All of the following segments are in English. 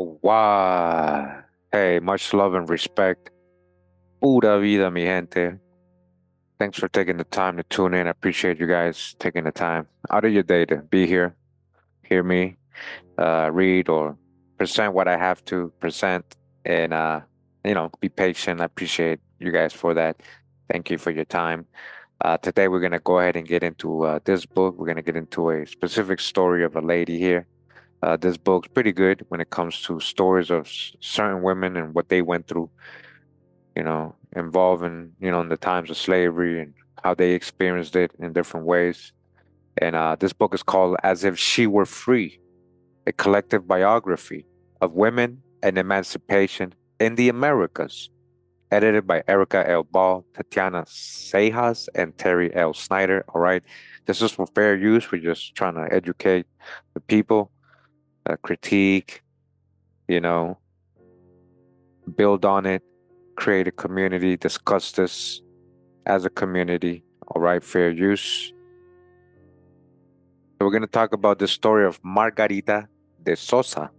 Oh, wow. Hey, much love and respect. Pura vida, mi gente. Thanks for taking the time to tune in. I appreciate you guys taking the time out of your day to be here, hear me, read or present what I have to present, and be patient. I appreciate you guys for that. Thank you for your time. Today we're gonna go ahead and get into this book. We're gonna get into a specific story of a lady here. This book's pretty good when it comes to stories of certain women and what they went through, involving, in the times of slavery and how they experienced it in different ways. And this book is called As If She Were Free, a collective biography of women and emancipation in the Americas, edited by Erica L. Ball, Tatiana Sejas, and Terry L. Snyder. All right. This is for fair use. We're just trying to educate the people, critique, you know, build on it, create a community, discuss this as a community. All right, fair use. So we're going to talk about the story of Margarita de Sosa,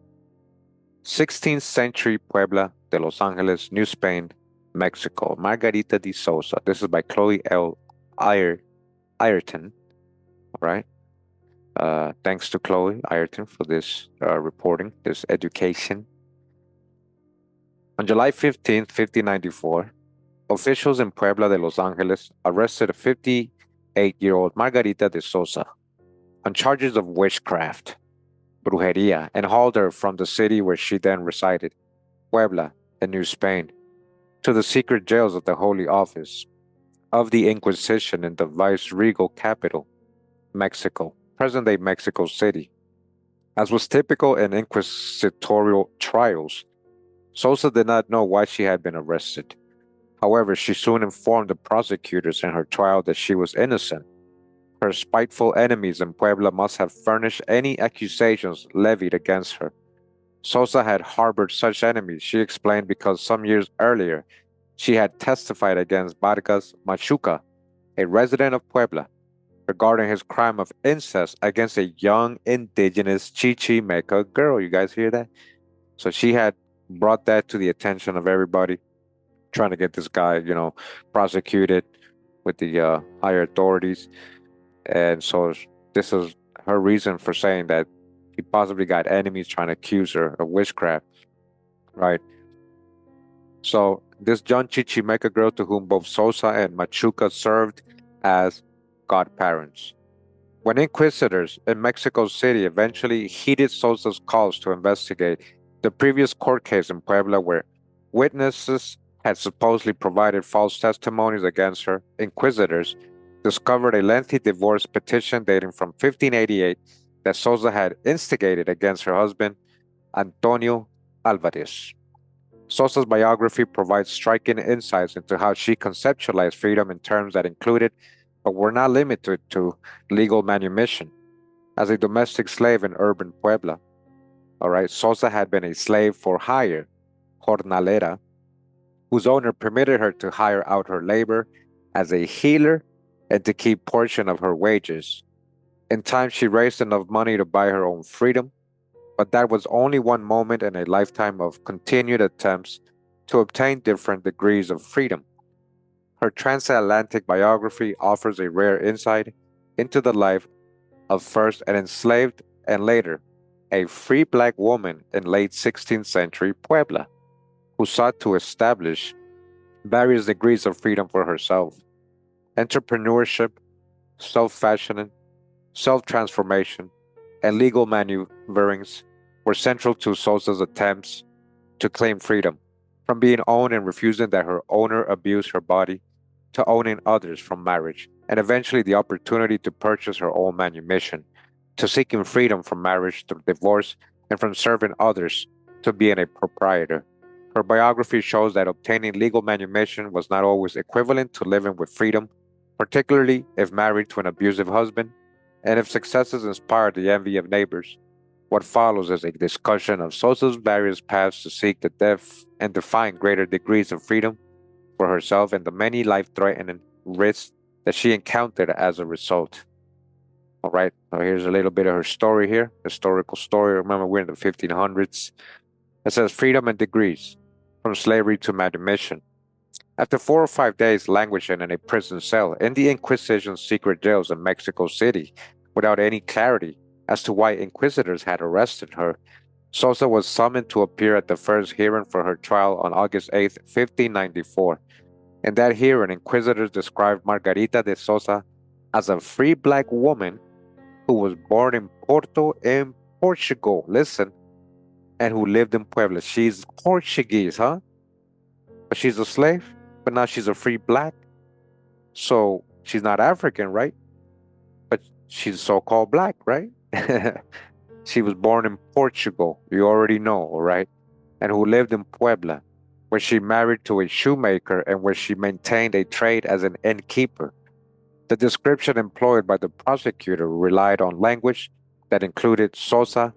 16th century Puebla de Los Angeles, New Spain, Mexico. Margarita de Sosa. This is by Chloe L. Ayrton. All right. Thanks to Chloe Ayrton for this reporting, this education. On July 15th, 1594, officials in Puebla de Los Angeles arrested a 58-year-old Margarita de Sosa on charges of witchcraft, brujeria, and hauled her from the city where she then resided, Puebla in New Spain, to the secret jails of the Holy Office of the Inquisition in the vice-regal capital, Mexico, present-day Mexico City. As was typical in inquisitorial trials, Sosa did not know why she had been arrested. However, she soon informed the prosecutors in her trial that she was innocent. Her spiteful enemies in Puebla must have furnished any accusations levied against her. Sosa had harbored such enemies, she explained, because some years earlier she had testified against Vargas Machuca, a resident of Puebla, regarding his crime of incest against a young indigenous Chichimeca girl. You guys hear that? So she had brought that to the attention of everybody, trying to get this guy, prosecuted with the higher authorities. And so this is her reason for saying that he possibly got enemies trying to accuse her of witchcraft, right? So this John Chichimeca girl, to whom both Sosa and Machuca served as godparents. When inquisitors in Mexico City eventually heeded Sosa's calls to investigate the previous court case in Puebla where witnesses had supposedly provided false testimonies against her, inquisitors discovered a lengthy divorce petition dating from 1588 that Sosa had instigated against her husband, Antonio Alvarez. Sosa's biography provides striking insights into how she conceptualized freedom in terms that included, but were not limited to, legal manumission. As a domestic slave in urban Puebla, all right, Sosa had been a slave for hire, jornalera, whose owner permitted her to hire out her labor as a healer and to keep portion of her wages. In time, she raised enough money to buy her own freedom, but that was only one moment in a lifetime of continued attempts to obtain different degrees of freedom. Her transatlantic biography offers a rare insight into the life of first an enslaved and later a free black woman in late 16th century Puebla, who sought to establish various degrees of freedom for herself. Entrepreneurship, self-fashioning, self-transformation, and legal maneuverings were central to Sosa's attempts to claim freedom, from being owned and refusing that her owner abuse her body, to owning others from marriage, and eventually the opportunity to purchase her own manumission, to seeking freedom from marriage through divorce, and from serving others to being a proprietor. Her biography shows that obtaining legal manumission was not always equivalent to living with freedom, particularly if married to an abusive husband, and if successes inspired the envy of neighbors. What follows is a discussion of Sosa's various paths to seek the depth and define greater degrees of freedom for herself and the many life-threatening risks that she encountered as a result. All right, so here's a little bit of her story here, historical story. Remember, we're in the 1500s. It says freedom and degrees, from slavery to manumission. After 4 or 5 days languishing in a prison cell in the Inquisition's secret jails in Mexico City, without any clarity as to why inquisitors had arrested her, Sosa was summoned to appear at the first hearing for her trial on August 8, 1594. In that hearing, inquisitors described Margarita de Sosa as a free black woman who was born in Porto in Portugal. Listen, and who lived in Puebla. She's Portuguese, huh? But she's a slave, but now she's a free black. So she's not African, right? But she's so called black, right? She was born in Portugal, you already know, all right? And who lived in Puebla, where she married to a shoemaker and where she maintained a trade as an innkeeper. The description employed by the prosecutor relied on language that included Sosa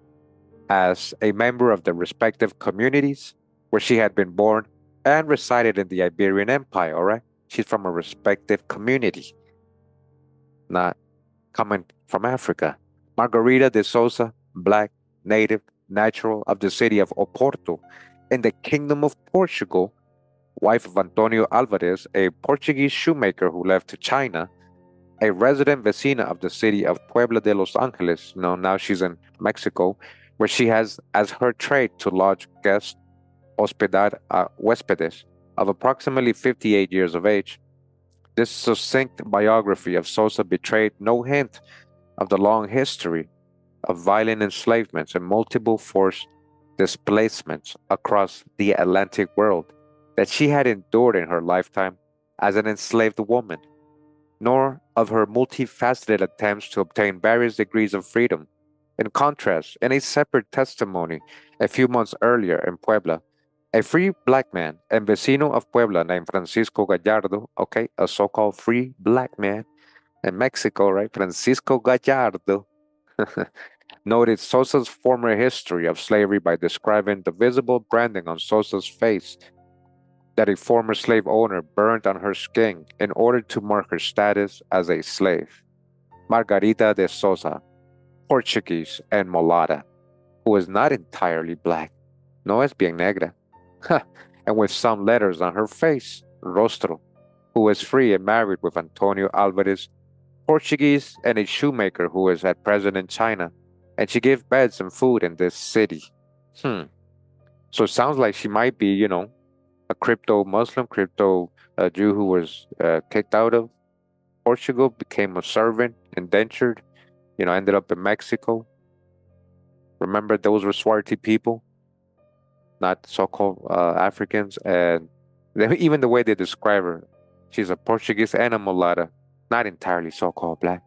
as a member of the respective communities where she had been born and resided in the Iberian Empire, all right? She's from a respective community, not coming from Africa. Margarita de Sosa, black, native, natural of the city of Oporto in the Kingdom of Portugal, wife of Antonio Alvarez, a Portuguese shoemaker who left to China, a resident vecina of the city of Puebla de Los Angeles. Now she's in Mexico, where she has as her trade to lodge guests, hospedar huéspedes, of approximately 58 years of age. This succinct biography of Sosa betrayed no hint of the long history of violent enslavements and multiple forced displacements across the Atlantic world that she had endured in her lifetime as an enslaved woman, nor of her multifaceted attempts to obtain various degrees of freedom. In contrast, in a separate testimony a few months earlier in Puebla, a free black man and vecino of Puebla named Francisco Gallardo, okay, a so called free black man in Mexico, right? Francisco Gallardo noted Sosa's former history of slavery by describing the visible branding on Sosa's face that a former slave owner burned on her skin in order to mark her status as a slave. Margarita de Sosa, Portuguese and mulatta, who is not entirely black, no es bien negra, and with some letters on her face, rostro, who is free and married with Antonio Alvarez, Portuguese, and a shoemaker who is at present in China, and she gave beds and food in this city. So it sounds like she might be, a crypto Muslim, crypto Jew who was kicked out of Portugal, became a servant, indentured, ended up in Mexico. Remember, those were Swarty people, not so-called Africans, and even the way they describe her, she's a Portuguese and a mulatta, not entirely so-called black,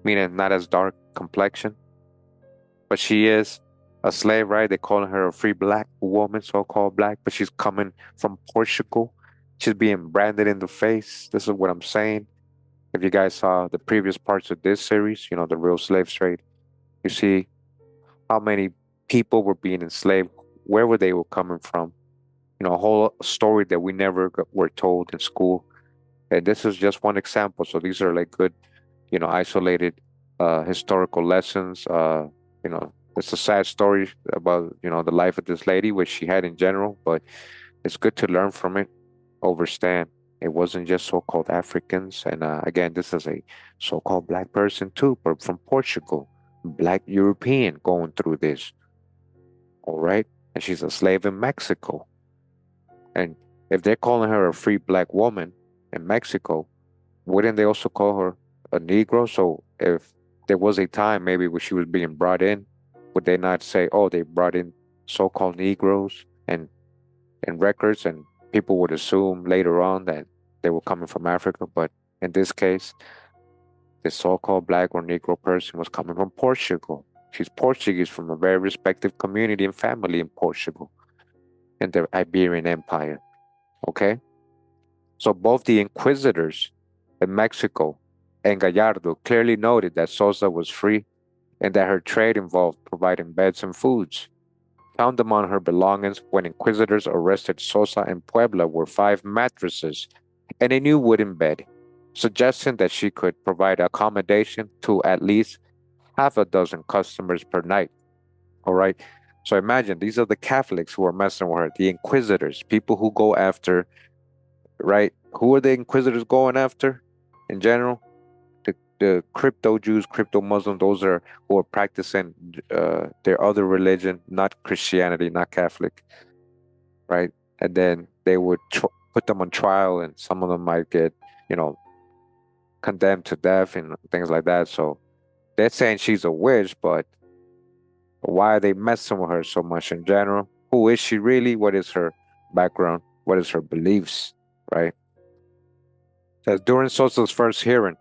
meaning not as dark complexion, but she is a slave, right? They call her a free black woman, so-called black, but she's coming from Portugal. She's being branded in the face. This is what I'm saying. If you guys saw the previous parts of this series, the real slave trade, you see how many people were being enslaved, where were they were coming from, a whole story that we never were told in school. And this is just one example. So these are like good, isolated historical lessons. It's a sad story about, the life of this lady, which she had in general, but it's good to learn from it, understand. It wasn't just so-called Africans. And again, this is a so-called black person too, but from Portugal, black European going through this. All right. And she's a slave in Mexico. And if they're calling her a free black woman in Mexico, wouldn't they also call her a Negro? So if there was a time maybe where she was being brought in, would they not say, oh, they brought in so-called Negroes and records, and people would assume later on that they were coming from Africa? But in this case, the so-called black or Negro person was coming from Portugal. She's Portuguese from a very respected community and family in Portugal, in the Iberian Empire. Okay? So both the inquisitors in Mexico and Gallardo clearly noted that Sosa was free and that her trade involved providing beds and foods. Found among her belongings when inquisitors arrested Sosa in Puebla were 5 mattresses and a new wooden bed, suggesting that she could provide accommodation to at least half a dozen customers per night. All right. So imagine these are the Catholics who are messing with her, the inquisitors, people who go after, right? Who are the inquisitors going after in general? The crypto Jews, crypto Muslims, those are who are practicing their other religion, not Christianity, not Catholic, right? And then they would put them on trial, and some of them might get, you know, condemned to death and things like that. So they're saying she's a witch, but why are they messing with her so much in general? Who is she really? What is her background? What is her beliefs? Right? Says during Sosa's first hearing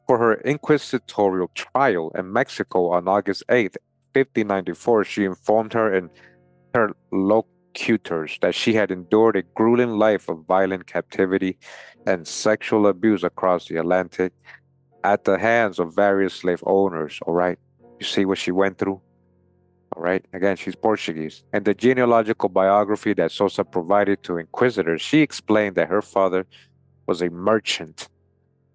for her inquisitorial trial in Mexico on August 8th, 1594, she informed her interlocutors that she had endured a grueling life of violent captivity and sexual abuse across the Atlantic at the hands of various slave owners. All right. You see what she went through? All right. Again, she's Portuguese. And the genealogical biography that Sosa provided to inquisitors, she explained that her father was a merchant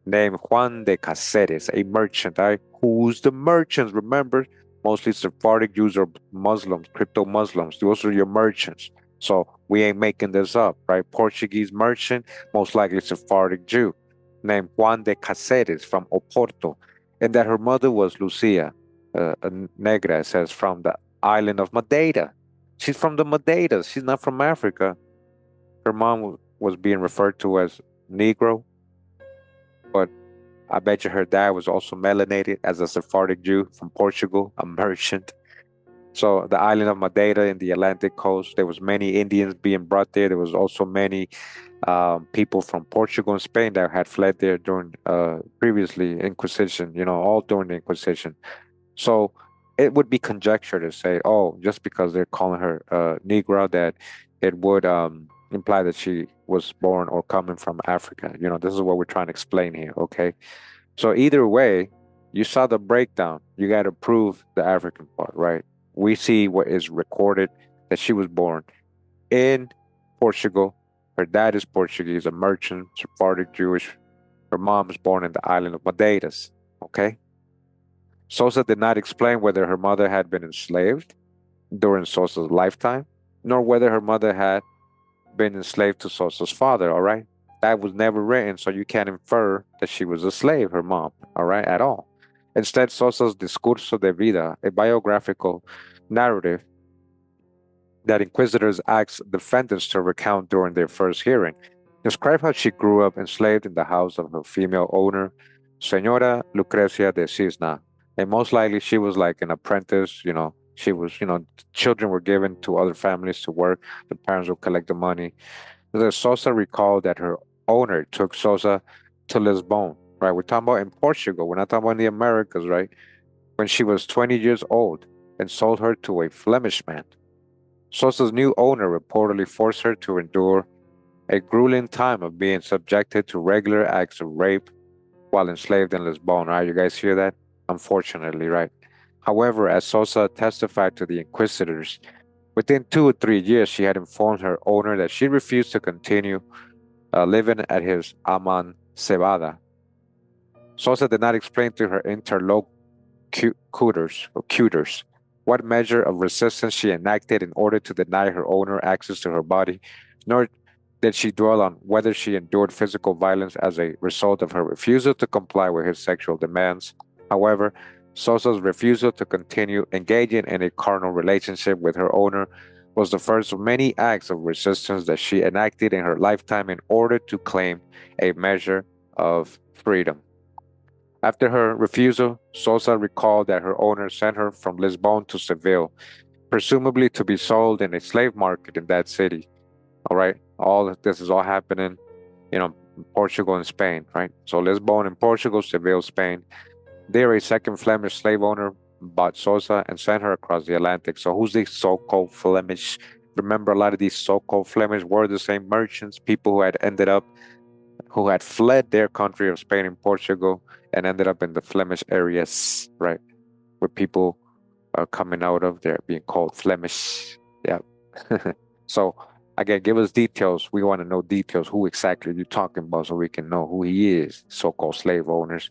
named Juan de Caceres, a merchant. Who's the merchants? Remember, mostly Sephardic Jews or Muslims, crypto Muslims. Those are your merchants. So we ain't making this up, right? Portuguese merchant, most likely Sephardic Jew, named Juan de Caceres from Oporto, and that her mother was Lucia, a negra, it says, from the island of Madeira. She's from the Madeiras. She's not from Africa. Her mom was being referred to as Negro, but I bet you her dad was also melanated as a Sephardic Jew from Portugal, a merchant. So the island of Madeira in the Atlantic coast, there was many Indians being brought there. There was also many people from Portugal and Spain that had fled there during previously Inquisition, all during the Inquisition. So it would be conjecture to say, oh, just because they're calling her Negra, that it would imply that she was born or coming from Africa. This is what we're trying to explain here, okay? So either way, you saw the breakdown. You got to prove the African part, right? We see what is recorded that she was born in Portugal. Her dad is Portuguese, a merchant, Sephardic Jewish. Her mom was born in the island of Madeiras, okay? Sosa did not explain whether her mother had been enslaved during Sosa's lifetime, nor whether her mother had been enslaved to Sosa's father, all right? That was never written, so you can't infer that she was a slave, her mom, all right, at all. Instead, Sosa's Discurso de Vida, a biographical narrative that inquisitors asked defendants to recount during their first hearing, described how she grew up enslaved in the house of her female owner, Senora Lucrecia de Cisna. And most likely she was like an apprentice, she was, children were given to other families to work. The parents would collect the money. The Sosa recalled that her owner took Sosa to Lisbon, right? We're talking about in Portugal. We're not talking about in the Americas, right? When she was 20 years old and sold her to a Flemish man. Sosa's new owner reportedly forced her to endure a grueling time of being subjected to regular acts of rape while enslaved in Lisbon. Right? You guys hear that? Unfortunately, right? However, as Sosa testified to the inquisitors, within 2 or 3 years, she had informed her owner that she refused to continue living at his Aman Cebada. Sosa did not explain to her interlocutors what measure of resistance she enacted in order to deny her owner access to her body, nor did she dwell on whether she endured physical violence as a result of her refusal to comply with his sexual demands. However, Sosa's refusal to continue engaging in a carnal relationship with her owner was the first of many acts of resistance that she enacted in her lifetime in order to claim a measure of freedom. After her refusal, Sosa recalled that her owner sent her from Lisbon to Seville, presumably to be sold in a slave market in that city. All right, all of this is all happening, Portugal and Spain, right? So Lisbon in Portugal, Seville, Spain. There, a second Flemish slave owner bought Sosa and sent her across the Atlantic. So who's the so-called Flemish? Remember, a lot of these so-called Flemish were the same merchants, people who had fled their country of Spain and Portugal and ended up in the Flemish areas, right? Where people are coming out of, they're being called Flemish. Yeah. So again, give us details. We want to know details. Who exactly are you talking about so we can know who he is, so-called slave owners.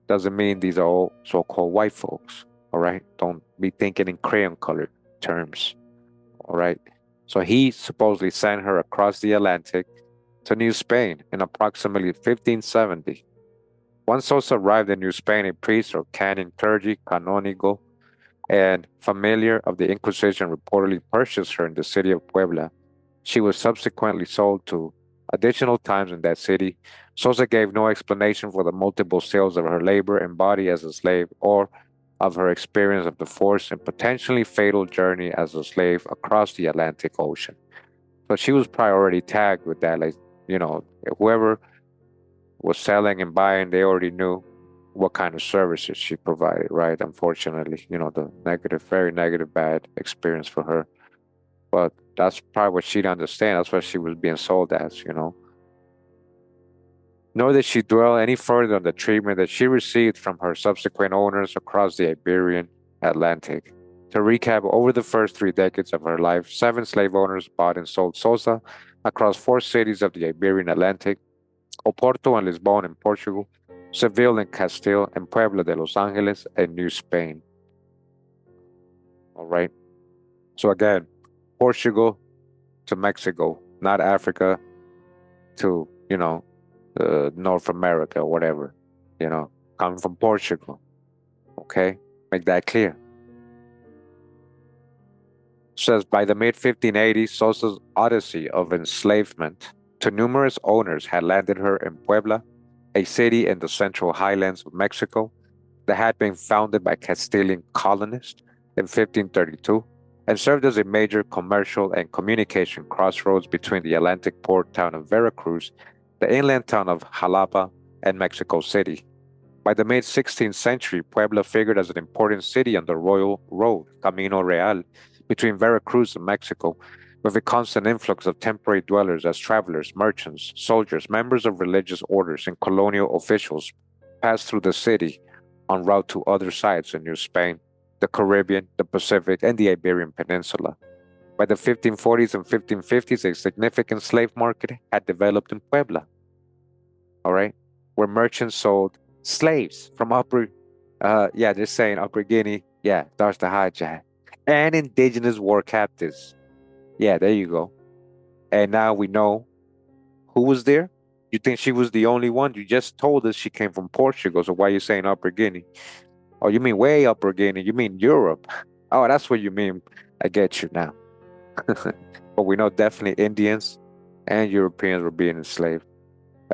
Doesn't mean these are all so-called white folks, all right? Don't be thinking in crayon color. terms. All right. So he supposedly sent her across the Atlantic to New Spain in approximately 1570. Once Sosa arrived in New Spain, a priest or canon clergy, canonigo, and familiar of the Inquisition reportedly purchased her in the city of Puebla. She was subsequently sold to additional times in that city. Sosa gave no explanation for the multiple sales of her labor and body as a slave or of her experience of the forced and potentially fatal journey as a slave across the Atlantic Ocean. So she was probably already tagged with that. Like, whoever was selling and buying, they already knew what kind of services she provided, right? Unfortunately, the negative, very negative, bad experience for her. But that's probably what she didn't understand. That's what she was being sold as. Nor did she dwell any further on the treatment that she received from her subsequent owners across the Iberian Atlantic. To recap, over the first 3 decades of her life, 7 slave owners bought and sold Sosa across 4 cities of the Iberian Atlantic: Oporto and Lisbon in Portugal, Seville and Castile, and Puebla de Los Angeles and New Spain. All right. So again, Portugal to Mexico, not Africa to, North America or whatever, coming from Portugal. Okay. Make that clear. Says by the mid 1580s, Sosa's odyssey of enslavement to numerous owners had landed her in Puebla, a city in the central highlands of Mexico that had been founded by Castilian colonists in 1532 and served as a major commercial and communication crossroads between the Atlantic port town of Veracruz, the inland town of Jalapa, and Mexico City. By the mid 16th century, Puebla figured as an important city on the Royal Road, Camino Real, between Veracruz and Mexico, with a constant influx of temporary dwellers as travelers, merchants, soldiers, members of religious orders, and colonial officials passed through the city en route to other sites in New Spain, the Caribbean, the Pacific, and the Iberian Peninsula. By the 1540s and 1550s, a significant slave market had developed in Puebla, all right, where merchants sold slaves from they're saying Upper Guinea, that's the hijack, and indigenous war captives. Yeah, there you go. And now we know who was there. You think she was the only one? You just told us she came from Portugal, so why are you saying Upper Guinea? Oh, you mean way Upper Guinea? You mean Europe? Oh, that's what you mean. I get you now. But we know definitely Indians and Europeans were being enslaved.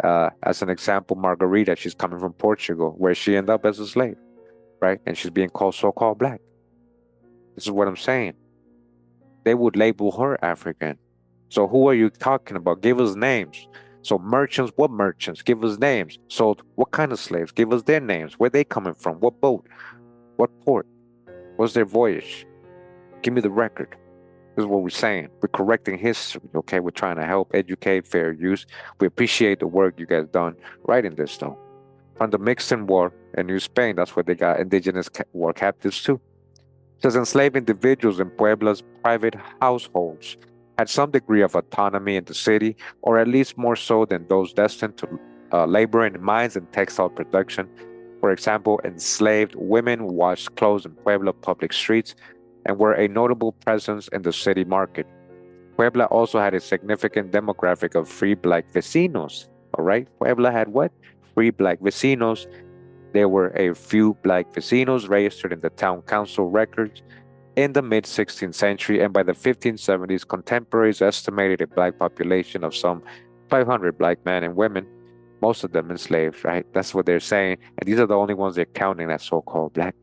As an example, Margarita, she's coming from Portugal, where she ended up as a slave, right? And she's being called so-called black. This is what I'm saying. They would label her African. So who are you talking about? Give us names. So merchants, what merchants? Give us names. So what kind of slaves? Give us their names. Where they coming from? What boat? What port? What's their voyage? Give me the record. This is what we're saying. We're correcting history, okay? We're trying to help educate fair use. We appreciate the work you guys done writing this, though. From the Mexican War in New Spain, that's where they got indigenous war captives, too. It says enslaved individuals in Puebla's private households had some degree of autonomy in the city, or at least more so than those destined to labor in mines and textile production. For example, enslaved women washed clothes in Puebla public streets and were a notable presence in the city market. Puebla also had a significant demographic of free black vecinos. All right, Puebla had what? Free black vecinos. There were a few black vecinos registered in the town council records in the mid 16th century, and by the 1570s, contemporaries estimated a black population of some 500 black men and women, most of them enslaved, right? That's what they're saying. And these are the only ones they're counting as so-called black,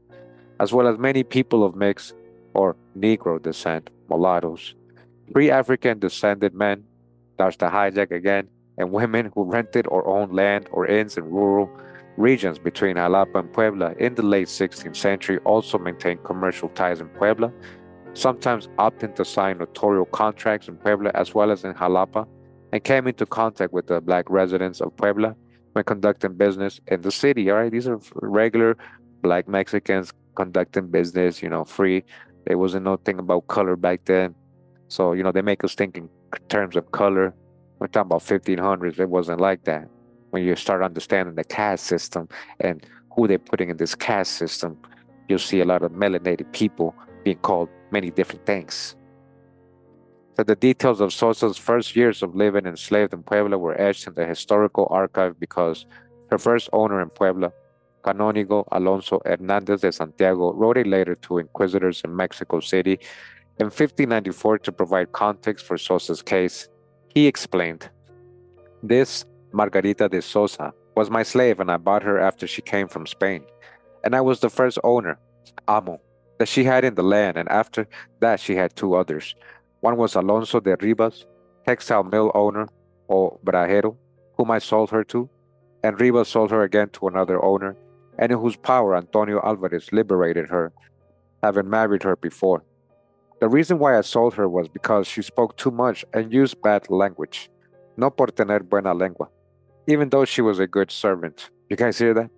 as well as many people of mixed or Negro descent, mulattoes, free African descended men, that's the hijack again, and women who rented or owned land or inns in rural regions between Jalapa and Puebla in the late 16th century also maintained commercial ties in Puebla, sometimes opting to sign notarial contracts in Puebla as well as in Jalapa, and came into contact with the black residents of Puebla when conducting business in the city. All right, these are regular black Mexicans conducting business, free. There wasn't no thing about color back then. So, they make us think in terms of color. We're talking about 1500s. It wasn't like that. When you start understanding the caste system and who they're putting in this caste system, you'll see a lot of melanated people being called many different things. So the details of Sosa's first years of living enslaved in Puebla were etched in the historical archive because her first owner in Puebla, Canónigo Alonso Hernández de Santiago, wrote a letter to inquisitors in Mexico City in 1594 to provide context for Sosa's case. He explained, "This Margarita de Sosa was my slave, and I bought her after she came from Spain. And I was the first owner, amo, that she had in the land, and after that she had two others. One was Alonso de Rivas, textile mill owner, or brajero, whom I sold her to, and Rivas sold her again to another owner, and in whose power Antonio Alvarez liberated her, having married her before. The reason why I sold her was because she spoke too much and used bad language, no por tener buena lengua, even though she was a good servant." You guys hear that?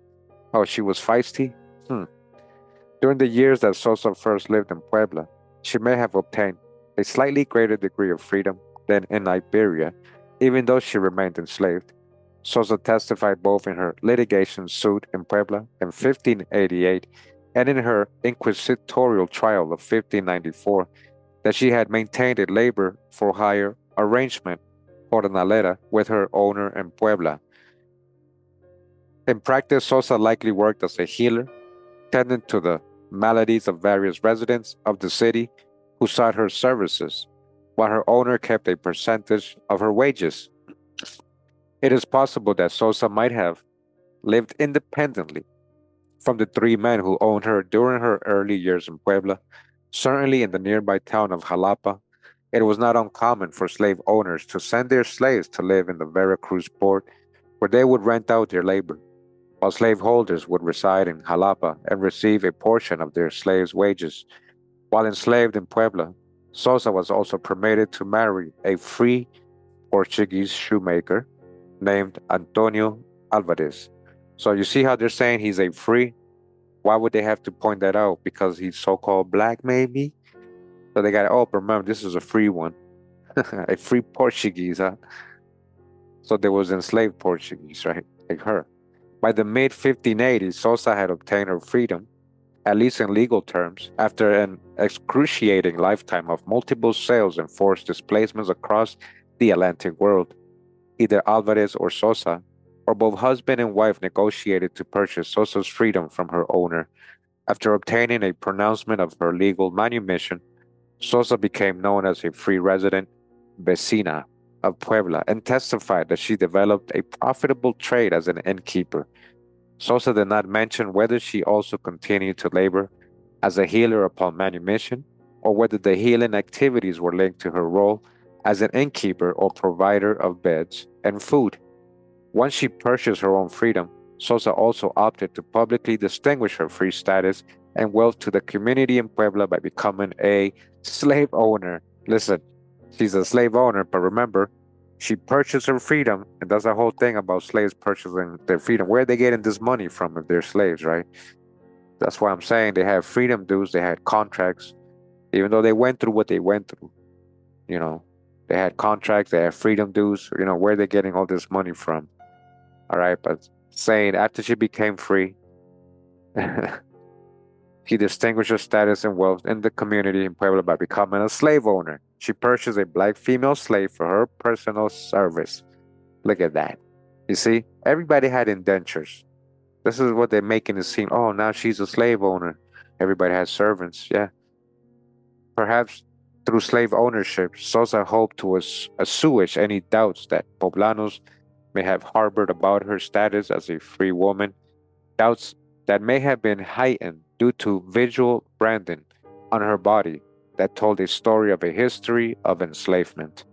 Oh, she was feisty? Hmm. During the years that Sosa first lived in Puebla, she may have obtained a slightly greater degree of freedom than in Iberia, even though she remained enslaved. Sosa testified both in her litigation suit in Puebla in 1588 and in her inquisitorial trial of 1594 that she had maintained a labor for hire arrangement, jornalera, with her owner in Puebla. In practice, Sosa likely worked as a healer, tending to the maladies of various residents of the city who sought her services, while her owner kept a percentage of her wages. It is possible that Sosa might have lived independently from the three men who owned her during her early years in Puebla. Certainly in the nearby town of Jalapa, it was not uncommon for slave owners to send their slaves to live in the Veracruz port, where they would rent out their labor, while slaveholders would reside in Jalapa and receive a portion of their slaves' wages. While enslaved in Puebla, Sosa was also permitted to marry a free Portuguese shoemaker named Antonio Alvarez. So you see how they're saying he's a free? Why would they have to point that out? Because he's so-called black, maybe? So they got, oh, remember, this is a free one. A free Portuguese, huh? So there was enslaved Portuguese, right? Like her. By the mid 1580s, Sosa had obtained her freedom, at least in legal terms, after an excruciating lifetime of multiple sales and forced displacements across the Atlantic world. Either Alvarez or Sosa, or both husband and wife, negotiated to purchase Sosa's freedom from her owner. After obtaining a pronouncement of her legal manumission, Sosa became known as a free resident, vecina, of Puebla, and testified that she developed a profitable trade as an innkeeper. Sosa did not mention whether she also continued to labor as a healer upon manumission, or whether the healing activities were linked to her role as an innkeeper or provider of beds and food. Once she purchased her own freedom, Sosa also opted to publicly distinguish her free status and wealth to the community in Puebla by becoming a slave owner. Listen, she's a slave owner, but remember, she purchased her freedom, and that's the whole thing about slaves purchasing their freedom. Where are they getting this money from if they're slaves, right? That's why I'm saying they have freedom dues, they had contracts, even though they went through what they went through, you know. They had contracts, they had freedom dues, where are they getting all this money from? All right, but saying after she became free, she distinguished her status and wealth in the community in Puebla by becoming a slave owner. She purchased a black female slave for her personal service. Look at that. You see, everybody had indentures. This is what they're making it seem. Oh, now she's a slave owner. Everybody has servants. Yeah. Perhaps through slave ownership, Sosa hoped to assuage any doubts that Poblanos may have harbored about her status as a free woman, doubts that may have been heightened due to visual branding on her body that told a story of a history of enslavement.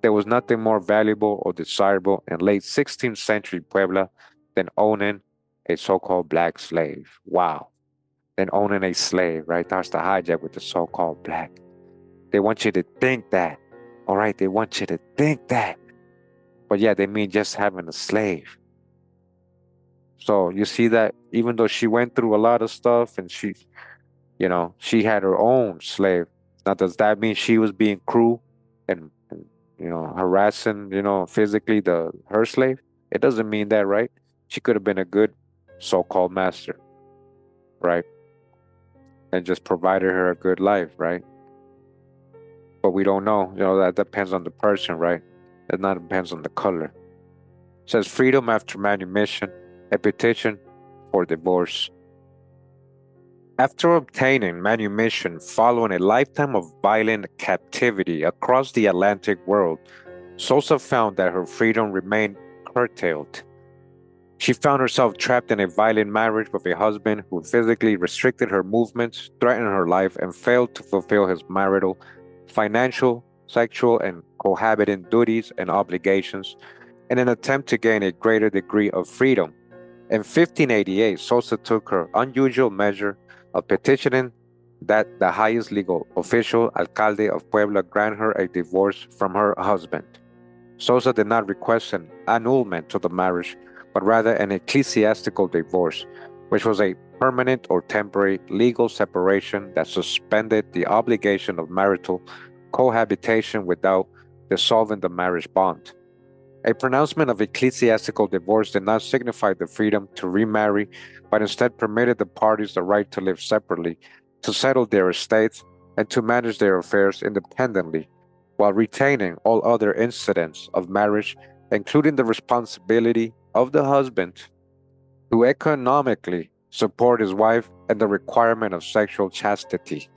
There was nothing more valuable or desirable in late 16th century Puebla than owning a so-called black slave. Wow. Than owning a slave, right? That's the hijack with the so-called black. They want you to think that. All right, they want you to think that. But yeah, they mean just having a slave. So you see that even though she went through a lot of stuff and she had her own slave. Now, does that mean she was being cruel and harassing, physically her slave? It doesn't mean that, right? She could have been a good so-called master, right? And just provided her a good life, right? but we don't know. That depends on the person, right? It not depends on the color. It says freedom after manumission, a petition for divorce. After obtaining manumission following a lifetime of violent captivity across the Atlantic world, Sosa found that her freedom remained curtailed. She found herself trapped in a violent marriage with a husband who physically restricted her movements, threatened her life, and failed to fulfill his marital, financial, sexual, and cohabiting duties and obligations in an attempt to gain a greater degree of freedom. In 1588, Sosa took her unusual measure of petitioning that the highest legal official, alcalde of Puebla, grant her a divorce from her husband. Sosa did not request an annulment to the marriage, but rather an ecclesiastical divorce, which was a permanent or temporary legal separation that suspended the obligation of marital cohabitation without dissolving the marriage bond. A pronouncement of ecclesiastical divorce did not signify the freedom to remarry, but instead permitted the parties the right to live separately, to settle their estates, and to manage their affairs independently, while retaining all other incidents of marriage, including the responsibility of the husband to economically support his wife and the requirement of sexual chastity.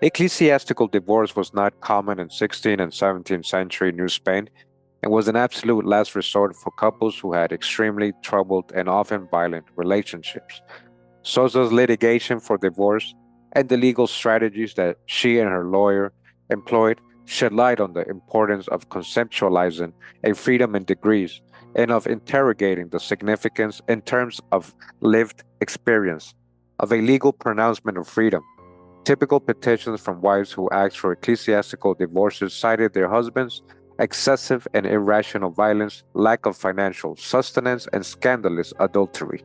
Ecclesiastical divorce was not common in 16th and 17th century New Spain and was an absolute last resort for couples who had extremely troubled and often violent relationships. Sosa's litigation for divorce and the legal strategies that she and her lawyer employed shed light on the importance of conceptualizing a freedom in degrees and of interrogating the significance in terms of lived experience of a legal pronouncement of freedom. Typical petitions from wives who asked for ecclesiastical divorces cited their husbands' excessive and irrational violence, lack of financial sustenance, and scandalous adultery.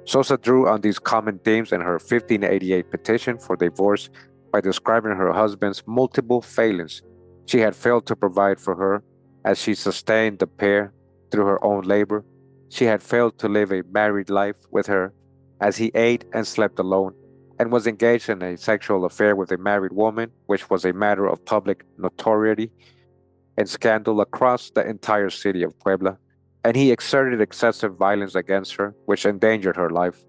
Sosa drew on these common themes in her 1588 petition for divorce by describing her husband's multiple failings. She had failed to provide for her as she sustained the pair through her own labor. She had failed to live a married life with her as he ate and slept alone and was engaged in a sexual affair with a married woman, which was a matter of public notoriety and scandal across the entire city of Puebla, and he exerted excessive violence against her, which endangered her life.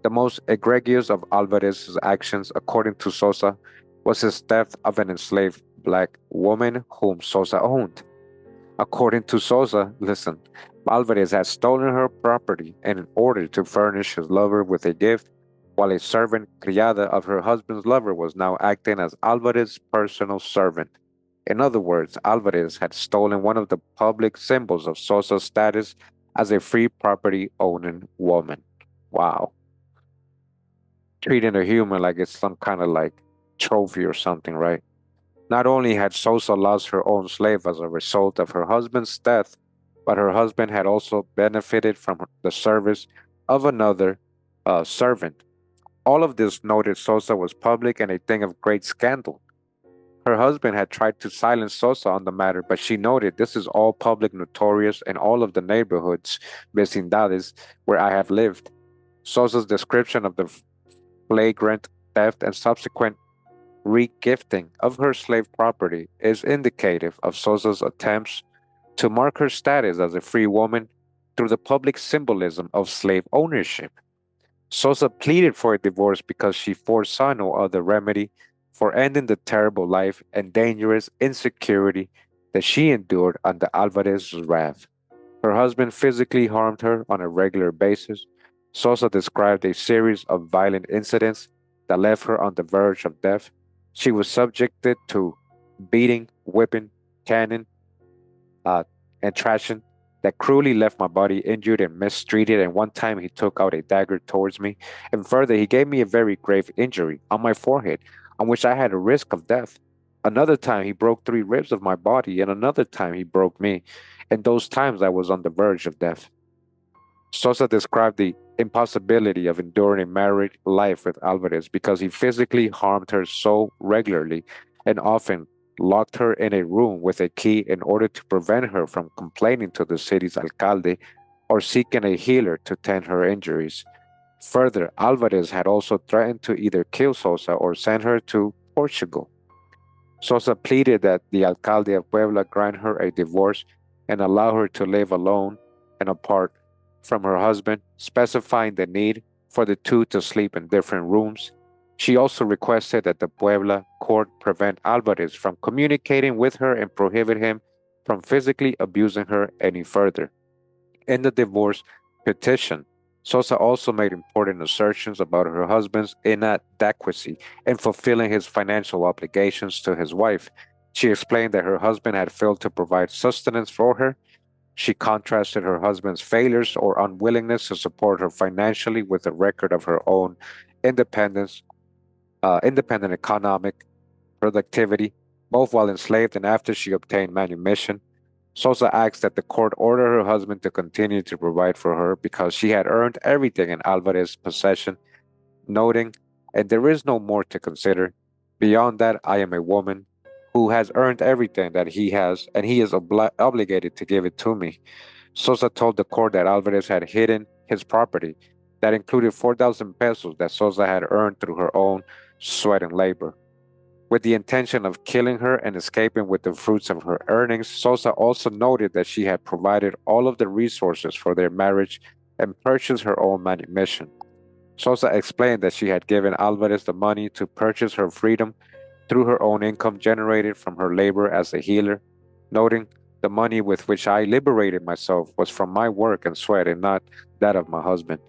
The most egregious of Alvarez's actions, according to Sosa, was his theft of an enslaved black woman whom Sosa owned. According to Sosa, listen, Alvarez had stolen her property and in order to furnish his lover with a gift, while a servant criada of her husband's lover was now acting as Alvarez's personal servant. In other words, Alvarez had stolen one of the public symbols of Sosa's status as a free property owning woman. Wow. Treating a human like it's some kind of like trophy or something, right? Not only had Sosa lost her own slave as a result of her husband's death, but her husband had also benefited from the service of another servant. All of this, noted Sosa, was public and a thing of great scandal. Her husband had tried to silence Sosa on the matter, but she noted this is all public notorious in all of the neighborhoods, vecindades, where I have lived. Sosa's description of the flagrant theft and subsequent regifting of her slave property is indicative of Sosa's attempts to mark her status as a free woman through the public symbolism of slave ownership. Sosa pleaded for a divorce because she foresaw no other remedy for ending the terrible life and dangerous insecurity that she endured under Alvarez's wrath. Her husband physically harmed her on a regular basis. Sosa described a series of violent incidents that left her on the verge of death. She was subjected to beating, whipping, caning, uh, and trashing that cruelly left my body injured and mistreated. And one time he took out a dagger towards me. And further, he gave me a very grave injury on my forehead, on which I had a risk of death. Another time he broke 3 ribs of my body, and another time he broke me. And those times I was on the verge of death. Sosa described the impossibility of enduring a married life with Alvarez because he physically harmed her so regularly and often locked her in a room with a key in order to prevent her from complaining to the city's alcalde or seeking a healer to tend her injuries. Further, Alvarez had also threatened to either kill Sosa or send her to Portugal. Sosa pleaded that the alcalde of Puebla grant her a divorce and allow her to live alone and apart from her husband, specifying the need for the two to sleep in different rooms. She also requested that the Puebla court prevent Alvarez from communicating with her and prohibit him from physically abusing her any further. In the divorce petition, Sosa also made important assertions about her husband's inadequacy in fulfilling his financial obligations to his wife. She explained that her husband had failed to provide sustenance for her. She contrasted her husband's failures or unwillingness to support her financially with a record of her own independence, independent economic productivity, both while enslaved and after she obtained manumission. Sosa asked that the court order her husband to continue to provide for her because she had earned everything in Alvarez's possession, noting, and there is no more to consider. Beyond that, I am a woman who has earned everything that he has, and he is obligated to give it to me. Sosa told the court that Alvarez had hidden his property, that included 4,000 pesos that Sosa had earned through her own sweat and labor. With the intention of killing her and escaping with the fruits of her earnings, Sosa also noted that she had provided all of the resources for their marriage and purchased her own manumission. Sosa explained that she had given Alvarez the money to purchase her freedom through her own income generated from her labor as a healer, noting, the money with which I liberated myself was from my work and sweat and not that of my husband.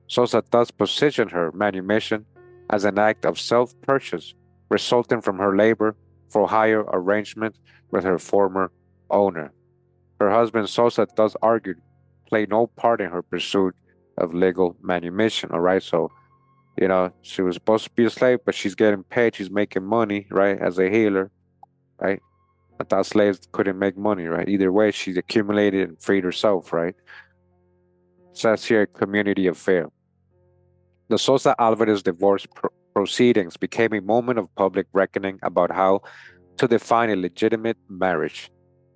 Sosa thus positioned her manumission as an act of self purchase resulting from her labor for hire arrangement with her former owner. Her husband Sosa thus argued played no part in her pursuit of legal manumission. All right, so she was supposed to be a slave, but she's getting paid, she's making money, right, as a healer, right? I thought slaves couldn't make money, right? Either way, she's accumulated and freed herself, right? Says here, community affair. The Sosa Alvarez divorce proceedings became a moment of public reckoning about how to define a legitimate marriage,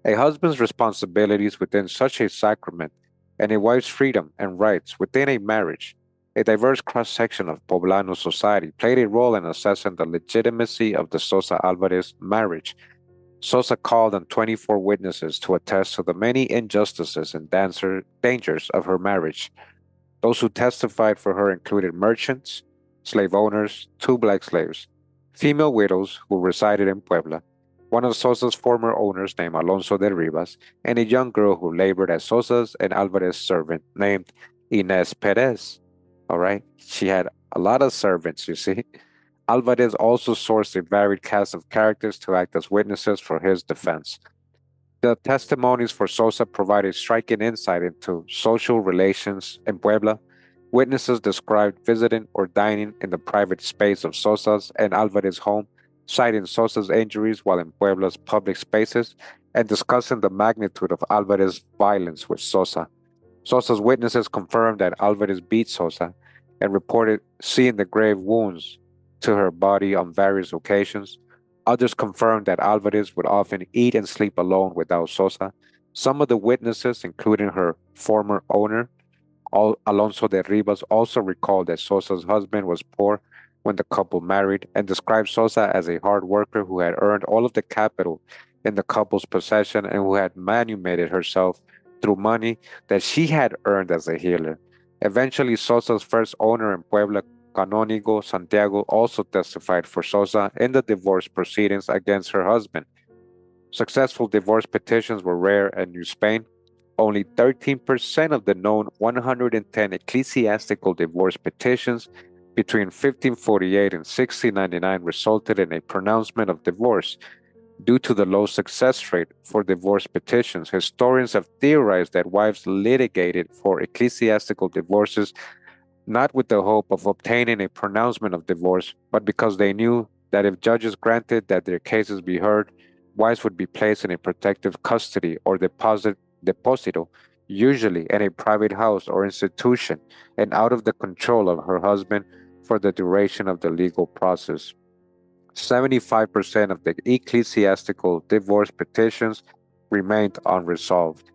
a husband's responsibilities within such a sacrament, and a wife's freedom and rights within a marriage. A diverse cross section of Poblano society played a role in assessing the legitimacy of the Sosa Alvarez marriage. Sosa called on 24 witnesses to attest to the many injustices and dangers of her marriage. Those who testified for her included merchants, slave owners, two black slaves, female widows who resided in Puebla, one of Sosa's former owners named Alonso de Rivas, and a young girl who labored as Sosa's and Alvarez's servant named Inez Perez. All right, she had a lot of servants, you see. Alvarez also sourced a varied cast of characters to act as witnesses for his defense. The testimonies for Sosa provide a striking insight into social relations in Puebla. Witnesses described visiting or dining in the private space of Sosa's and Alvarez's home, citing Sosa's injuries while in Puebla's public spaces, and discussing the magnitude of Alvarez's violence with Sosa. Sosa's witnesses confirmed that Alvarez beat Sosa and reported seeing the grave wounds to her body on various occasions. Others confirmed that Alvarez would often eat and sleep alone without Sosa. Some of the witnesses, including her former owner, Alonso de Rivas, also recalled that Sosa's husband was poor when the couple married and described Sosa as a hard worker who had earned all of the capital in the couple's possession and who had manumitted herself through money that she had earned as a healer. Eventually, Sosa's first owner in Puebla, Canónigo Santiago, also testified for Sosa in the divorce proceedings against her husband. Successful divorce petitions were rare in New Spain. Only 13% of the known 110 ecclesiastical divorce petitions between 1548 and 1699 resulted in a pronouncement of divorce. Due to the low success rate for divorce petitions, historians have theorized that wives litigated for ecclesiastical divorces not with the hope of obtaining a pronouncement of divorce, but because they knew that if judges granted that their cases be heard, wives would be placed in a protective custody or deposito, usually in a private house or institution, and out of the control of her husband for the duration of the legal process. 75% of the ecclesiastical divorce petitions remained unresolved,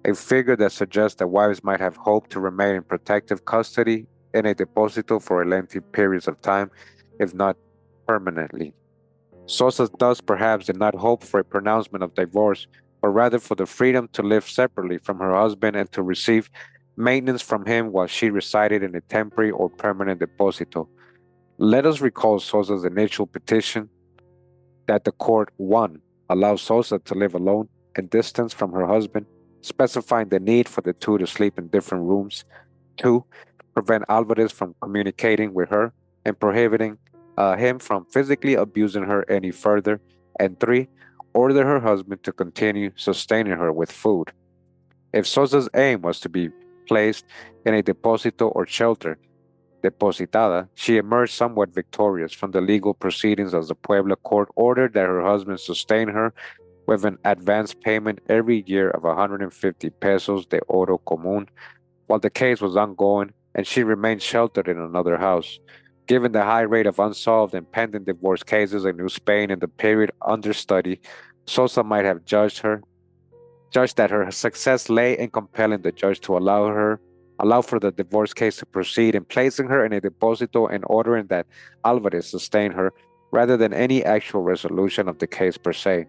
a figure that suggests that wives might have hoped to remain in protective custody in a deposito for a lengthy periods of time, if not permanently. Sosa thus perhaps did not hope for a pronouncement of divorce, but rather for the freedom to live separately from her husband and to receive maintenance from him while she resided in a temporary or permanent deposito. Let us recall Sosa's initial petition that the court 1. Allow Sosa to live alone and distance from her husband, specifying the need for the two to sleep in different rooms. 2. Prevent Alvarez from communicating with her and prohibiting him from physically abusing her any further. And 3. Order her husband to continue sustaining her with food. If Sosa's aim was to be placed in a deposito or shelter, depositada, she emerged somewhat victorious from the legal proceedings as the Puebla court ordered that her husband sustain her with an advance payment every year of 150 pesos de oro común while the case was ongoing and she remained sheltered in another house. Given the high rate of unsolved and pending divorce cases in New Spain in the period under study, Sosa might have judged that her success lay in compelling the judge to allow for the divorce case to proceed in placing her in a deposito and ordering that Alvarez sustain her rather than any actual resolution of the case per se.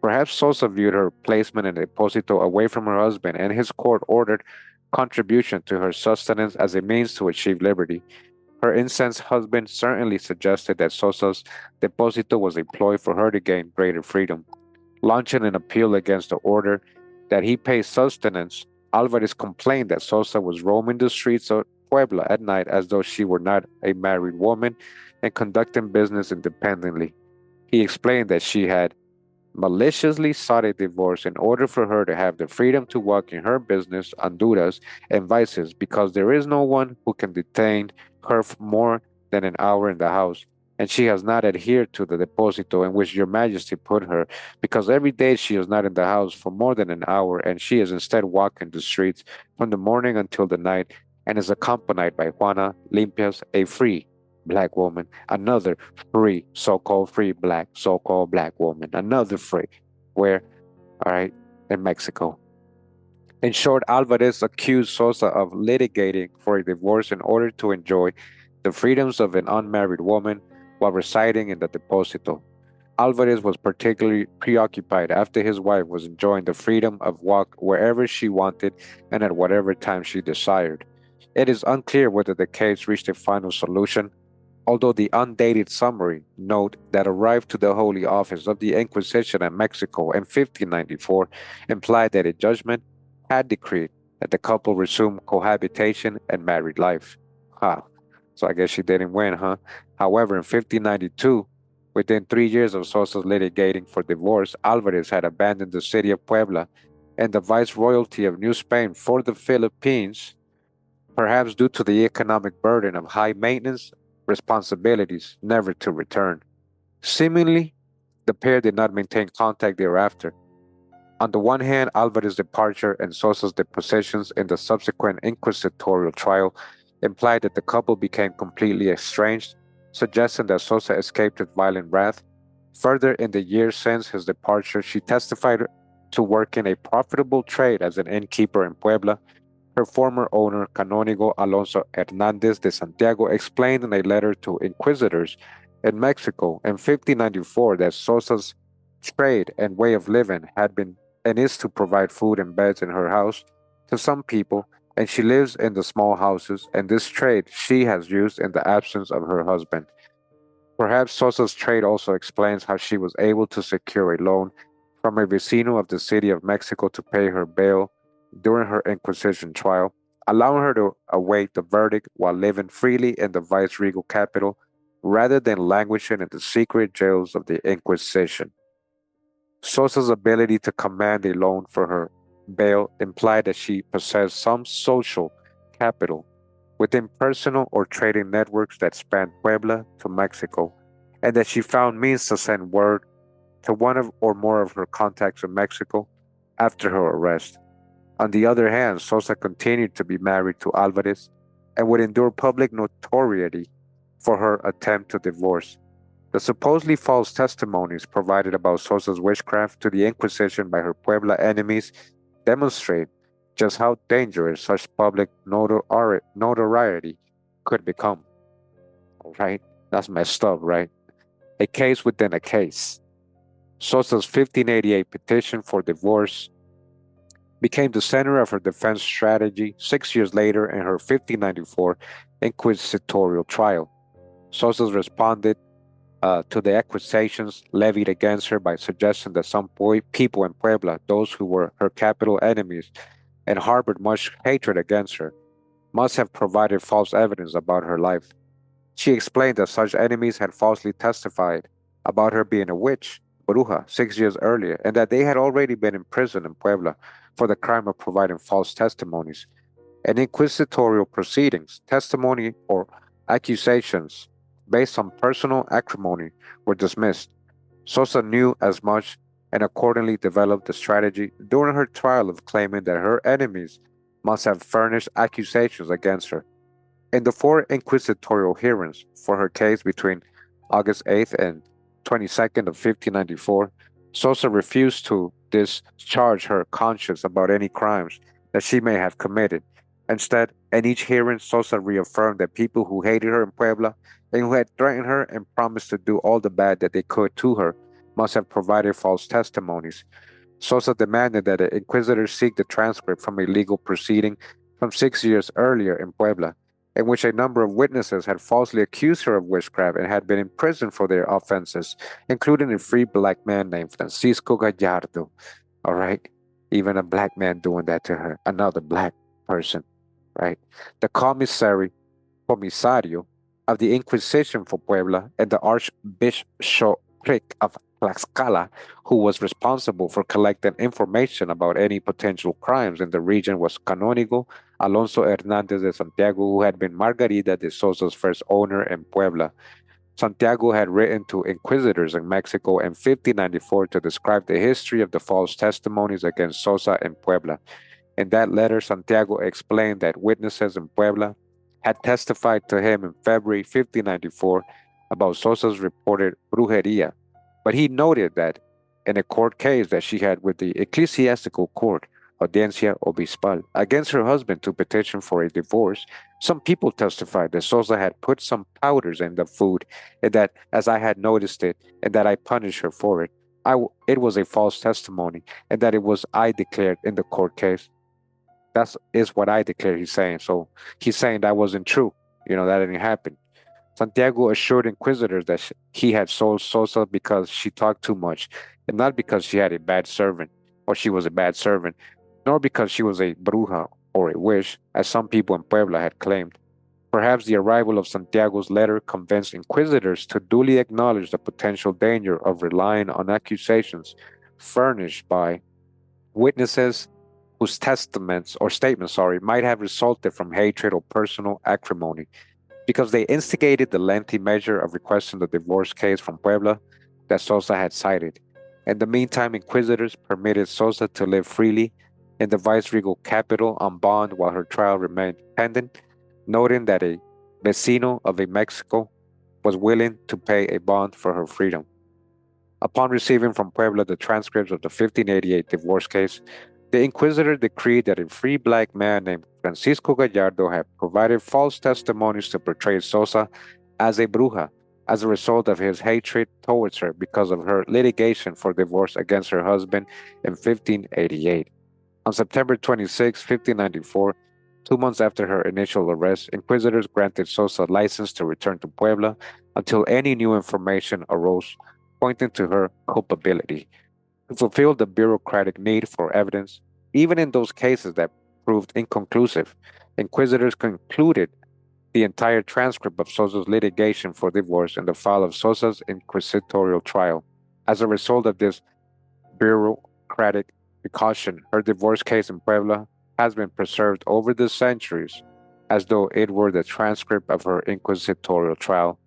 Perhaps Sosa viewed her placement in a deposito away from her husband and his court ordered contribution to her sustenance as a means to achieve liberty. Her incensed husband certainly suggested that Sosa's deposito was employed for her to gain greater freedom. Launching an appeal against the order that he pay sustenance, Alvarez complained that Sosa was roaming the streets of Puebla at night as though she were not a married woman and conducting business independently. He explained that she had maliciously sought a divorce in order for her to have the freedom to walk in her business, Honduras, and vices, because there is no one who can detain her for more than an hour in the house, and she has not adhered to the deposito in which your majesty put her, because every day she is not in the house for more than an hour, and she is instead walking the streets from the morning until the night, and is accompanied by Juana Limpias, a free black woman, another free, so-called free black, so-called black woman, another free, where, all right, in Mexico. In short, Alvarez accused Sosa of litigating for a divorce in order to enjoy the freedoms of an unmarried woman while residing in the deposito. Alvarez was particularly preoccupied after his wife was enjoying the freedom of walk wherever she wanted and at whatever time she desired. It is unclear whether the case reached a final solution, although the undated summary note that arrived to the Holy Office of the Inquisition in Mexico in 1594 implied that a judgment had decreed that the couple resume cohabitation and married life. Huh. So I guess she didn't win, huh? However, in 1592, within 3 years of Sosa's litigating for divorce, Alvarez had abandoned the city of Puebla and the viceroyalty of New Spain for the Philippines, perhaps due to the economic burden of high maintenance responsibilities, never to return. Seemingly, the pair did not maintain contact thereafter. On the one hand, Alvarez's departure and Sosa's depositions in the subsequent inquisitorial trial implied that the couple became completely estranged, suggesting that Sosa escaped with violent wrath. Further, in the years since his departure, she testified to working a profitable trade as an innkeeper in Puebla. Her former owner, Canónigo Alonso Hernández de Santiago, explained in a letter to inquisitors in Mexico in 1594 that Sosa's trade and way of living had been and is to provide food and beds in her house to some people, and she lives in the small houses, and this trade she has used in the absence of her husband. Perhaps Sosa's trade also explains how she was able to secure a loan from a vecino of the city of Mexico to pay her bail during her Inquisition trial, allowing her to await the verdict while living freely in the viceregal capital rather than languishing in the secret jails of the Inquisition. Sosa's ability to command a loan for her bail implied that she possessed some social capital within personal or trading networks that spanned Puebla to Mexico, and that she found means to send word to one of or more of her contacts in Mexico after her arrest. On the other hand, Sosa continued to be married to Alvarez and would endure public notoriety for her attempt to divorce. The supposedly false testimonies provided about Sosa's witchcraft to the Inquisition by her Puebla enemies demonstrate just how dangerous such public notoriety could become. Right? That's messed up, right? a case within a case. Sosa's 1588 petition for divorce became the center of her defense strategy 6 years later in her 1594 inquisitorial trial. Sosa responded to the accusations levied against her by suggesting that some people in Puebla, those who were her capital enemies and harbored much hatred against her, must have provided false evidence about her life. She explained that such enemies had falsely testified about her being a witch, bruja, 6 years earlier, and that they had already been imprisoned in Puebla for the crime of providing false testimonies. In inquisitorial proceedings, testimony or accusations based on personal acrimony were dismissed. Sosa knew as much and accordingly developed the strategy during her trial of claiming that her enemies must have furnished accusations against her. In the four inquisitorial hearings for her case between August 8th and 22nd of 1594, Sosa refused to discharge her conscience about any crimes that she may have committed. Instead, in each hearing, Sosa reaffirmed that people who hated her in Puebla and who had threatened her and promised to do all the bad that they could to her must have provided false testimonies. Sosa demanded that the inquisitors seek the transcript from a legal proceeding from 6 years earlier in Puebla, in which a number of witnesses had falsely accused her of witchcraft and had been imprisoned for their offenses, including a free black man named Francisco Gallardo. All right, even a black man doing that to her, another black person, right? The comisario of the Inquisition for Puebla and the Archbishopric of Tlaxcala, who was responsible for collecting information about any potential crimes in the region, was Canónigo Alonso Hernández de Santiago, who had been Margarita de Sosa's first owner in Puebla. Santiago had written to inquisitors in Mexico in 1594 to describe the history of the false testimonies against Sosa in Puebla. In that letter, Santiago explained that witnesses in Puebla had testified to him in February 1594 about Sosa's reported brujeria, but he noted that in a court case that she had with the ecclesiastical court, Audiencia Obispal, against her husband to petition for a divorce, some people testified that Sosa had put some powders in the food and that, as I had noticed it, and that I punished her for it. It was a false testimony, and that it was I declared in the court case. That's is what I declare, he's saying. So he's saying that wasn't true. That didn't happen. Santiago assured inquisitors that he had sold Sosa because she talked too much, and not because she had a bad servant, or she was a bad servant, nor because she was a bruja or a witch, as some people in Puebla had claimed. Perhaps the arrival of Santiago's letter convinced inquisitors to duly acknowledge the potential danger of relying on accusations furnished by witnesses whose statements might have resulted from hatred or personal acrimony, because they instigated the lengthy measure of requesting the divorce case from Puebla that Sosa had cited. In the meantime, inquisitors permitted Sosa to live freely in the viceregal capital on bond while her trial remained pending, noting that a vecino of a Mexico was willing to pay a bond for her freedom. Upon receiving from Puebla the transcripts of the 1588 divorce case, the inquisitor decreed that a free black man named Francisco Gallardo had provided false testimonies to portray Sosa as a bruja as a result of his hatred towards her because of her litigation for divorce against her husband in 1588. On September 26, 1594, 2 months after her initial arrest, inquisitors granted Sosa license to return to Puebla until any new information arose pointing to her culpability. To fulfill the bureaucratic need for evidence, even in those cases that proved inconclusive, inquisitors concluded the entire transcript of Sosa's litigation for divorce in the file of Sosa's inquisitorial trial. As a result of this bureaucratic precaution, her divorce case in Puebla has been preserved over the centuries as though it were the transcript of her inquisitorial trial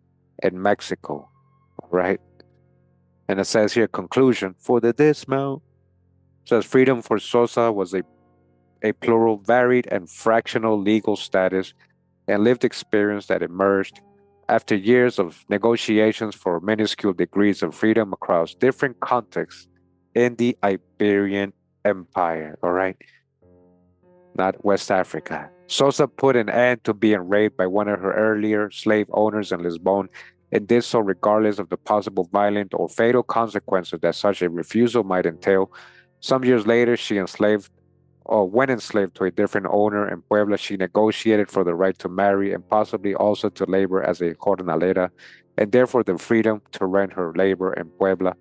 in Mexico. Right? And it says here, conclusion for the dismount. Says freedom for Sosa was a plural, varied, and fractional legal status and lived experience that emerged after years of negotiations for minuscule degrees of freedom across different contexts in the Iberian Empire. All right, not West Africa. Sosa put an end to being raped by one of her earlier slave owners in Lisbon and did so regardless of the possible violent or fatal consequences that such a refusal might entail. Some years later, she enslaved or when enslaved to a different owner in Puebla, she negotiated for the right to marry and possibly also to labor as a jornalera, and therefore the freedom to rent her labor in Puebla,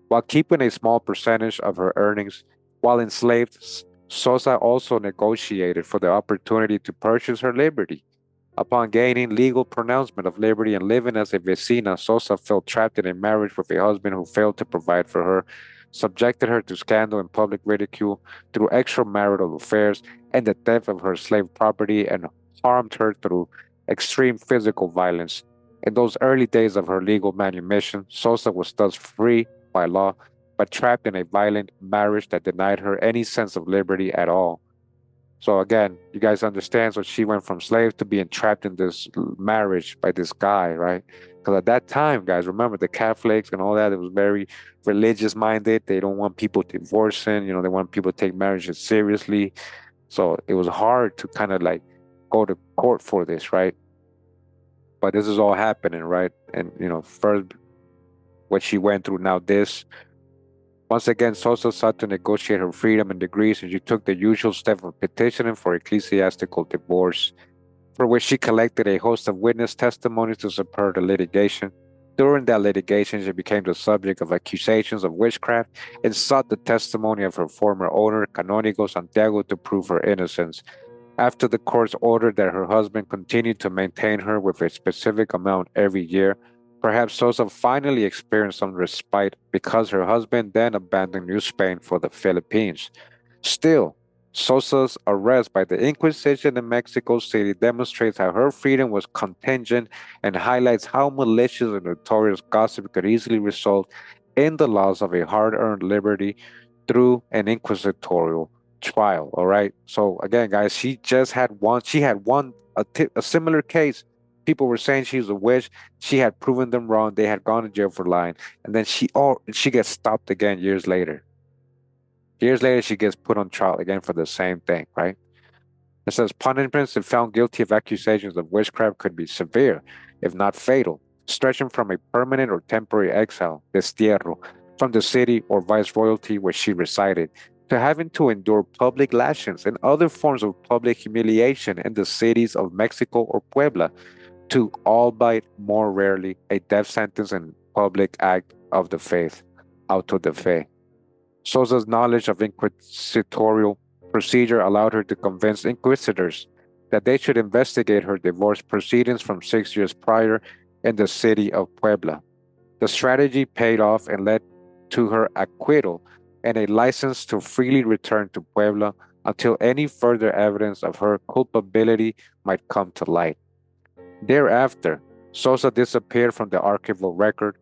while keeping a small percentage of her earnings. While enslaved, Sosa also negotiated for the opportunity to purchase her liberty. Upon gaining legal pronouncement of liberty and living as a vecina, Sosa felt trapped in a marriage with a husband who failed to provide for her, subjected her to scandal and public ridicule through extramarital affairs and the theft of her slave property, and harmed her through extreme physical violence. In those early days of her legal manumission, Sosa was thus free by law, but trapped in a violent marriage that denied her any sense of liberty at all. So again, you guys understand. So she went from slave to being trapped in this marriage by this guy, right? Because at that time, guys, remember the Catholics and all that, it was very religious minded. They don't want people divorcing, they want people to take marriages seriously. So it was hard to kind of like go to court for this, right? But this is all happening, right? And first what she went through, now this. Once again, Sosa sought to negotiate her freedom in degrees, and she took the usual step of petitioning for ecclesiastical divorce, for which she collected a host of witness testimonies to support the litigation. During that litigation, she became the subject of accusations of witchcraft and sought the testimony of her former owner, Canónigo Santiago, to prove her innocence. After the court's order that her husband continued to maintain her with a specific amount every year, perhaps Sosa finally experienced some respite because her husband then abandoned New Spain for the Philippines. Still, Sosa's arrest by the Inquisition in Mexico City demonstrates how her freedom was contingent and highlights how malicious and notorious gossip could easily result in the loss of a hard earned liberty through an inquisitorial trial. All right. So, again, guys, she had one, a similar case. People were saying she was a witch. She had proven them wrong. They had gone to jail for lying. And then she gets stopped again years later. Years later, she gets put on trial again for the same thing, right? It says punishments if found guilty of accusations of witchcraft could be severe, if not fatal, stretching from a permanent or temporary exile, destierro, from the city or viceroyalty where she resided, to having to endure public lashings and other forms of public humiliation in the cities of Mexico or Puebla, to albeit more rarely a death sentence and public act of the faith, auto de fe. Sosa's knowledge of inquisitorial procedure allowed her to convince inquisitors that they should investigate her divorce proceedings from 6 years prior in the city of Puebla. The strategy paid off and led to her acquittal and a license to freely return to Puebla until any further evidence of her culpability might come to light. Thereafter, Sosa disappeared from the archival record.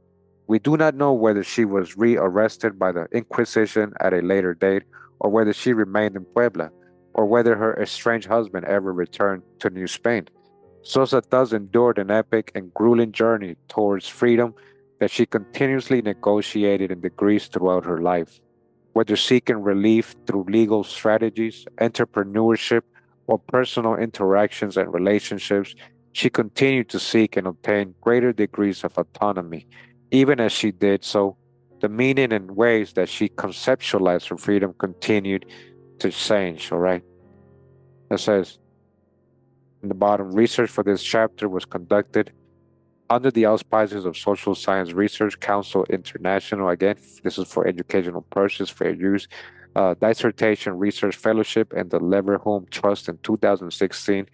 We do not know whether she was rearrested by the Inquisition at a later date, or whether she remained in Puebla, or whether her estranged husband ever returned to New Spain. Sosa thus endured an epic and grueling journey towards freedom that she continuously negotiated in degrees throughout her life. Whether seeking relief through legal strategies, entrepreneurship, or personal interactions and relationships, she continued to seek and obtain greater degrees of autonomy. Even as she did so, the meaning and ways that she conceptualized her freedom continued to change, all right? It says in the bottom, research for this chapter was conducted under the auspices of Social Science Research Council International. Again, this is for educational purposes, fair use. Dissertation Research Fellowship and the Leverhulme Trust in 2016,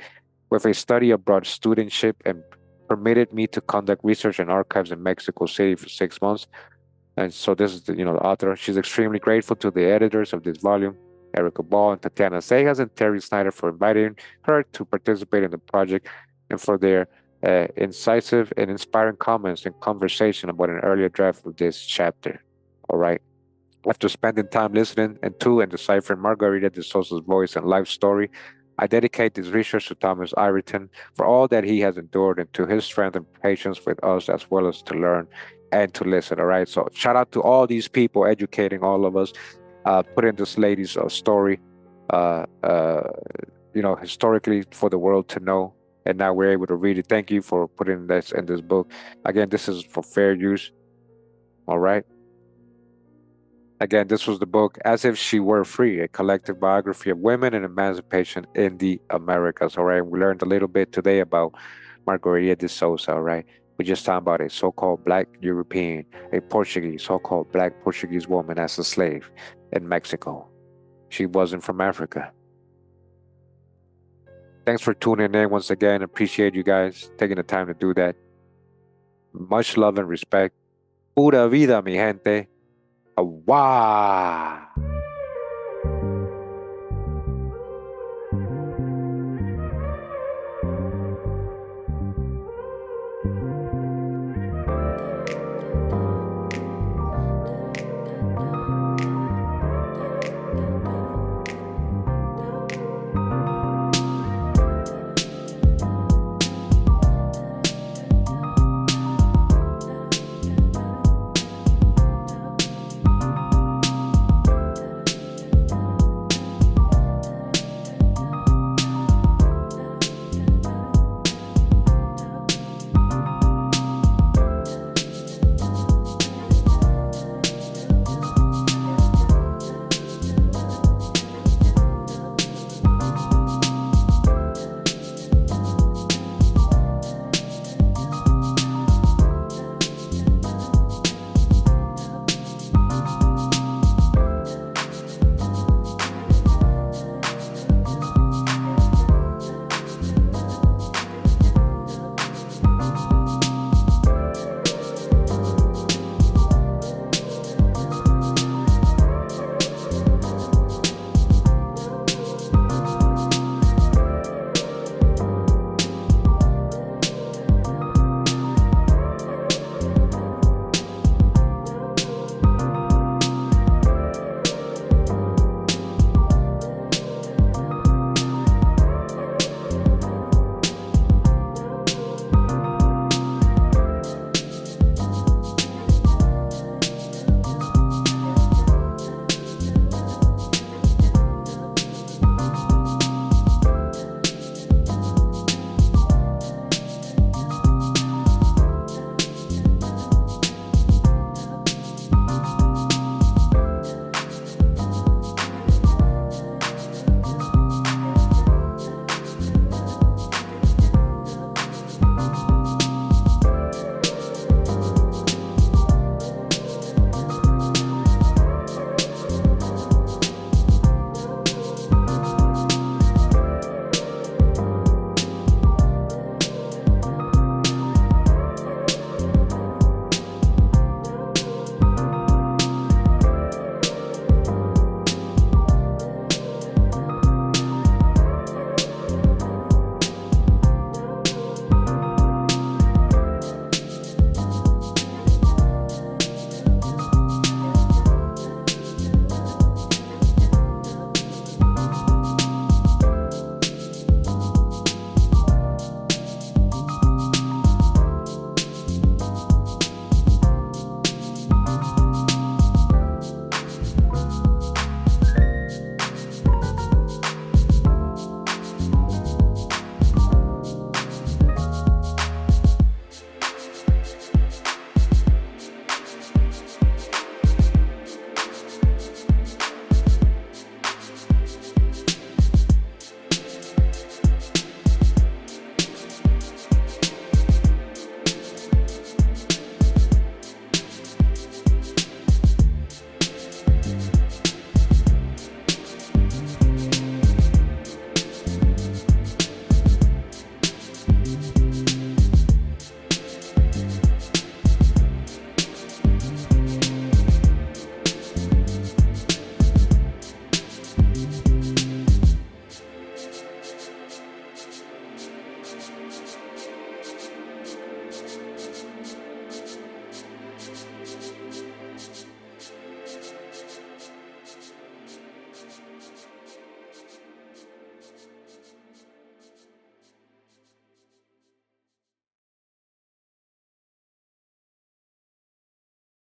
with a study abroad studentship, and permitted me to conduct research in archives in Mexico City for 6 months. And so this is the author. She's extremely grateful to the editors of this volume, Erica Ball and Tatiana Sejas and Terry Snyder, for inviting her to participate in the project and for their incisive and inspiring comments and conversation about an earlier draft of this chapter. All right. After spending time listening and deciphering Margarita De Sossa's voice and life story, I dedicate this research to Thomas Ireton for all that he has endured and to his strength and patience with us, as well as to learn and to listen. All right. So shout out to all these people educating all of us, putting this lady's story, historically for the world to know. and now we're able to read it. Thank you for putting this in this book. Again, this is for fair use. All right. Again, this was the book As If She Were Free, a collective biography of women and emancipation in the Americas. All right. We learned a little bit today about Margarita de Sossa. All right. We just talked about a so-called Black European, a Portuguese, so-called Black Portuguese woman as a slave in Mexico. She wasn't from Africa. Thanks for tuning in once again. Appreciate you guys taking the time to do that. Much love and respect. Pura vida, mi gente. Awa.